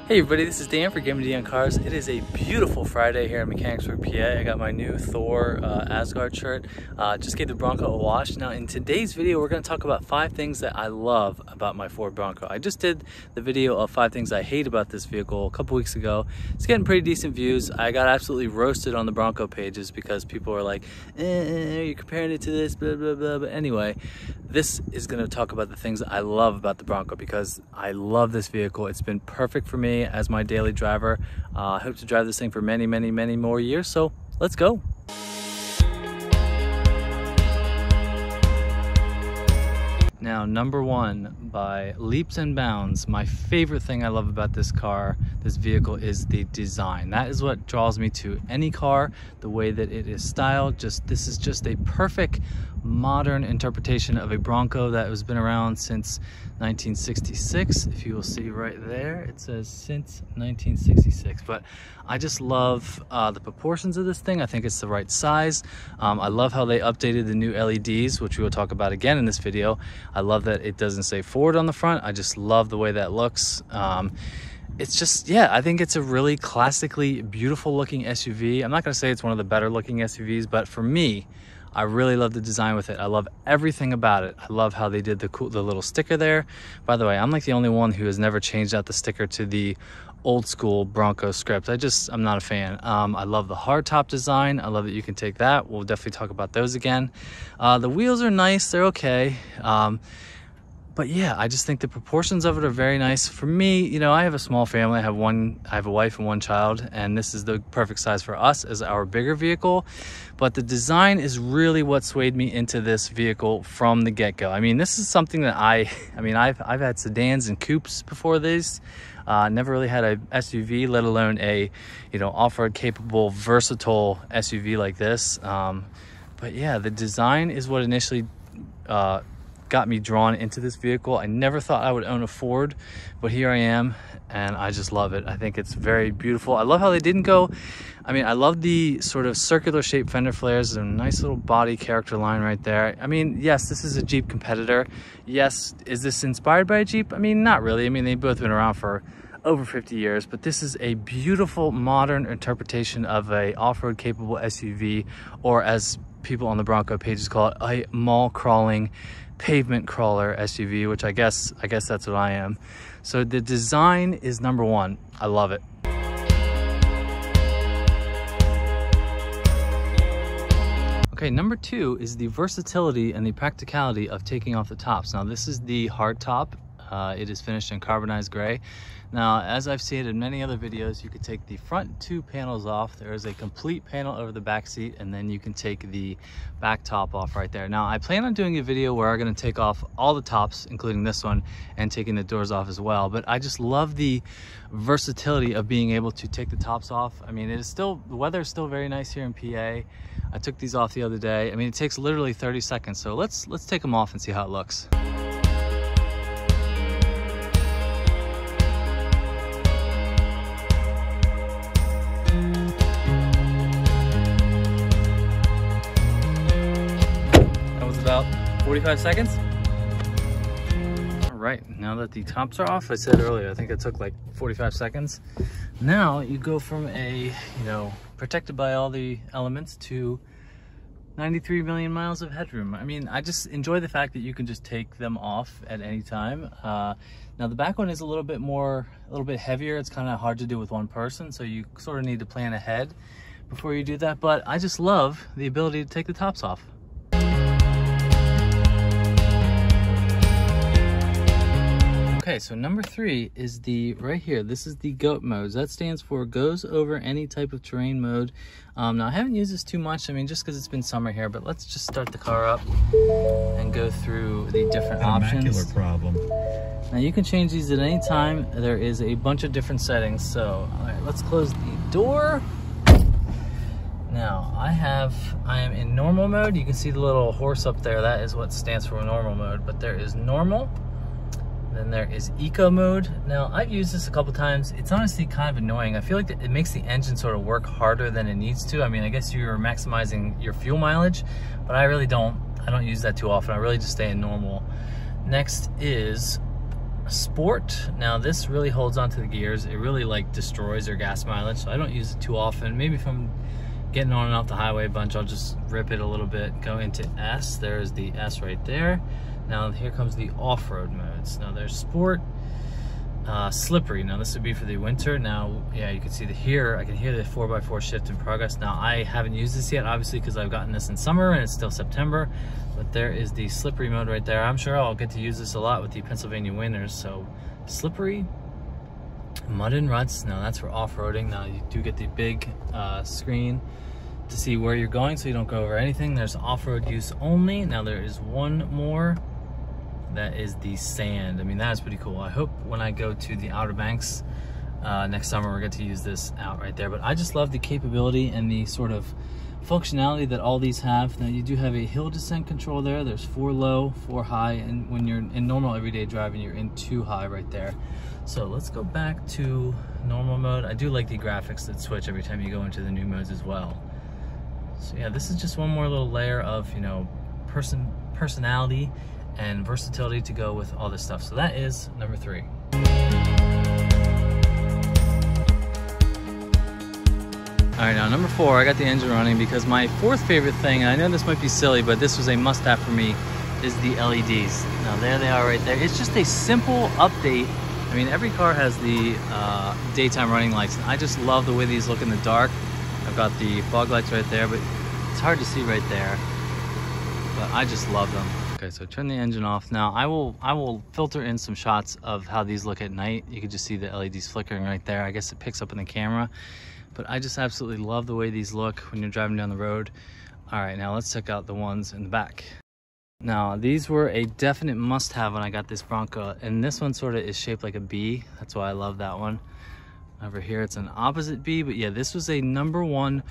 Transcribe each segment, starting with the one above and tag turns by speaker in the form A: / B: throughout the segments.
A: Hey everybody, this is Dan for GemmyD on Cars. It is a beautiful Friday here in Mechanicsburg, PA. I got my new Thor Asgard shirt. Just gave the Bronco a wash. Now in today's video, we're going to talk about 5 things that I love about my Ford Bronco. I just did the video of 5 things I hate about this vehicle a couple weeks ago. It's getting pretty decent views. I got absolutely roasted on the Bronco pages because people are like, you're comparing it to this, blah, blah, blah. But anyway, this is going to talk about the things that I love about the Bronco because I love this vehicle. It's been perfect for me as my daily driver. I hope to drive this thing for many, many, many more years. So let's go. Now, number 1, by leaps and bounds, my favorite thing I love about this car, this vehicle, is the design. That is what draws me to any car, the way that it is styled. This is just a perfect modern interpretation of a Bronco that has been around since 1966. If you will see right there, it says since 1966. But I just love the proportions of this thing. I think it's the right size. I love how they updated the new LEDs, which we will talk about again in this video. I love that it doesn't say Ford on the front. I just love the way that looks. It's just, yeah, I think it's a really classically beautiful looking SUV. I'm not gonna say it's one of the better looking SUVs, but for me, I really love the design with it. I love everything about it. I love how they did the little sticker there. By the way, I'm like the only one who has never changed out the sticker to the old school Bronco script. I'm not a fan. I love the hardtop design. I love that you can take that. We'll definitely talk about those again. The wheels are nice, they're okay. But yeah, I just think the proportions of it are very nice. For me, you know, I have a small family. I have a wife and 1 child, and this is the perfect size for us as our bigger vehicle. But the design is really what swayed me into this vehicle from the get-go. I mean, this is something that I've had sedans and coupes before this. Never really had a SUV, let alone a, you know, off-road capable, versatile SUV like this. But yeah, the design is what initially got me drawn into this vehicle. I never thought I would own a Ford, but here I am, and I just love it. I think it's very beautiful. I love how they didn't go, I mean, I love the sort of circular shaped fender flares. There's a nice little body character line right there. I mean, yes, this is a Jeep competitor. Yes, is this inspired by a Jeep? I mean, not really. I mean, they've both been around for over 50 years, but this is a beautiful modern interpretation of a off-road capable SUV, or as people on the Bronco pages call it, a mall crawling pavement crawler SUV, which I guess that's what I am. So the design is number 1. I love it. Okay, number 2 is the versatility and the practicality of taking off the tops. Now this is the hard top. It is finished in carbonized gray. Now, as I've seen in many other videos, you could take the front 2 panels off. There is a complete panel over the back seat, and then you can take the back top off right there. Now, I plan on doing a video where I'm gonna take off all the tops, including this one, and taking the doors off as well. But I just love the versatility of being able to take the tops off. I mean, the weather is still very nice here in PA. I took these off the other day. I mean, it takes literally 30 seconds. So let's take them off and see how it looks. About 45 seconds. All right, now that the tops are off, I said earlier, I think it took like 45 seconds. Now you go from a, you know, protected by all the elements to 93 million miles of headroom. I mean, I just enjoy the fact that you can just take them off at any time. Now the back one is a little bit heavier. It's kind of hard to do with one person, so you sort of need to plan ahead before you do that. But I just love the ability to take the tops off. Okay, so number 3 is right here. This is the GOAT mode. That stands for goes over any type of terrain mode. Now I haven't used this too much, I mean, just because it's been summer here, but let's just start the car up and go through the different options.
B: Problem.
A: Now you can change these at any time. There is a bunch of different settings. So, all right, let's close the door. Now I am in normal mode. You can see the little horse up there. That is what stands for normal mode, but there is normal. Then there is eco mode. Now I've used this a couple times. It's honestly kind of annoying. I feel like it makes the engine sort of work harder than it needs to. I mean, I guess you're maximizing your fuel mileage, but I really don't. I don't use that too often. I really just stay in normal. Next is Sport. Now this really holds onto the gears. It really like destroys your gas mileage, so I don't use it too often. Maybe if I'm getting on and off the highway a bunch, I'll just rip it a little bit. Go into S. There's the S right there. Now here comes the off-road modes. Now there's sport, slippery. Now this would be for the winter. Now, yeah, you can see here, I can hear the 4x4 shift in progress. Now I haven't used this yet, obviously, because I've gotten this in summer and it's still September, but there is the slippery mode right there. I'm sure I'll get to use this a lot with the Pennsylvania winters. So slippery, mud and ruts. Now that's for off-roading. Now you do get the big screen to see where you're going so you don't go over anything. There's off-road use only. Now there is one more. That is the sand. I mean, that is pretty cool. I hope when I go to the Outer Banks next summer, we'll get to use this out right there. But I just love the capability and the sort of functionality that all these have. Now you do have a hill descent control there. There's 4 low, 4 high, and when you're in normal everyday driving, you're in 2 high right there. So let's go back to normal mode. I do like the graphics that switch every time you go into the new modes as well. So yeah, this is just one more little layer of, you know, personality and versatility to go with all this stuff. So that is number 3. All right, now number 4, I got the engine running because my 4th favorite thing, and I know this might be silly, but this was a must-have for me, is the LEDs. Now there they are right there. It's just a simple update. I mean, every car has the daytime running lights, and I just love the way these look in the dark. I've got the fog lights right there, but it's hard to see right there, but I just love them. Okay, so turn the engine off. Now I will filter in some shots of how these look at night. You can just see the LEDs flickering right there. I guess it picks up in the camera, but I just absolutely love the way these look when you're driving down the road. All right, now let's check out the ones in the back. Now these were a definite must-have when I got this Bronco, and this one sort of is shaped like a B. That's why I love that one. Over here it's an opposite B, but yeah, this was a number 1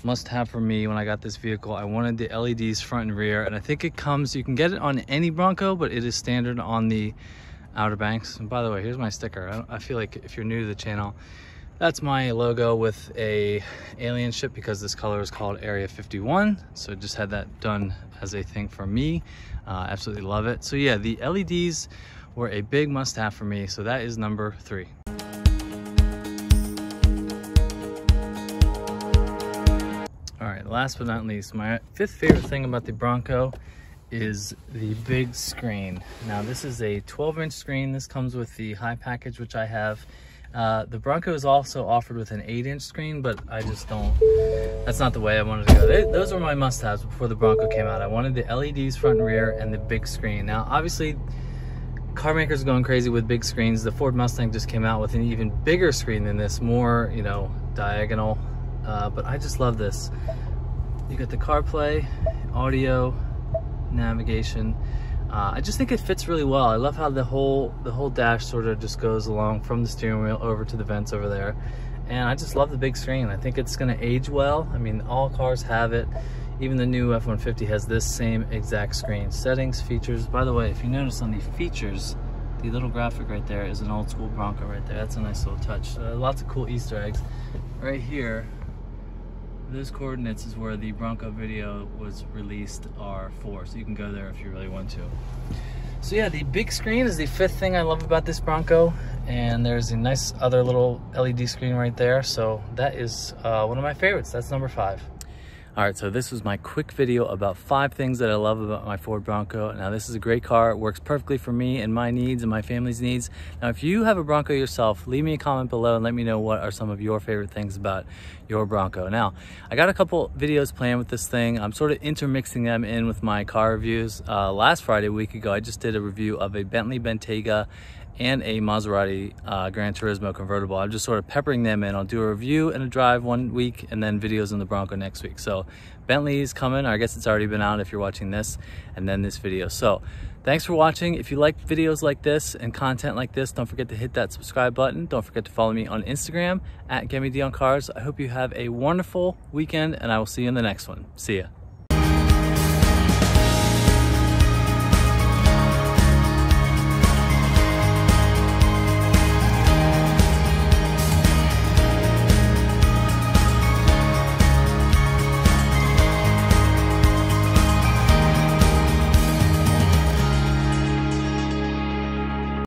A: must-have for me when I got this vehicle. I wanted the LEDs front and rear, and I think it comes, you can get it on any Bronco, but it is standard on the Outer Banks. And by the way, here's my sticker. I feel like if you're new to the channel, that's my logo with a alien ship, because this color is called Area 51. So just had that done as a thing for me. Absolutely love it. So yeah, the LEDs were a big must-have for me. So that is number 3. All right, last but not least, my 5th favorite thing about the Bronco is the big screen. Now this is a 12-inch screen. This comes with the high package, which I have. The Bronco is also offered with an 8-inch screen, but I just don't, that's not the way I wanted to go. Those were my must-haves before the Bronco came out. I wanted the LEDs front and rear and the big screen. Now obviously car makers are going crazy with big screens. The Ford Mustang just came out with an even bigger screen than this, more, you know, diagonal. But I just love this. You got the CarPlay, audio, navigation. I just think it fits really well. I love how the whole dash sort of just goes along from the steering wheel over to the vents over there. And I just love the big screen. I think it's gonna age well. I mean, all cars have it. Even the new F-150 has this same exact screen. Settings, features. By the way, if you notice on the features, the little graphic right there is an old school Bronco right there. That's a nice little touch. Lots of cool Easter eggs. Right here, those coordinates is where the Bronco video was released are for, so you can go there if you really want to. So yeah, the big screen is the 5th thing I love about this Bronco, and there's a nice other little LED screen right there, so that is one of my favorites. That's number 5. All right, so this was my quick video about 5 things that I love about my Ford Bronco. Now this is a great car. It works perfectly for me and my needs and my family's needs. Now if you have a Bronco yourself, leave me a comment below and let me know what are some of your favorite things about your Bronco. Now, I got a couple videos planned with this thing. I'm sort of intermixing them in with my car reviews. Last Friday, a week ago, I just did a review of a Bentley Bentayga and a Maserati Gran Turismo convertible. I'm just sort of peppering them in. I'll do a review and a drive one week and then videos on the Bronco next week. So Bentley's coming, or I guess it's already been out if you're watching this, and then this video. So thanks for watching. If you like videos like this and content like this, don't forget to hit that subscribe button. Don't forget to follow me on Instagram at GemmyD on Cars. I hope you have a wonderful weekend, and I will see you in the next one. See ya.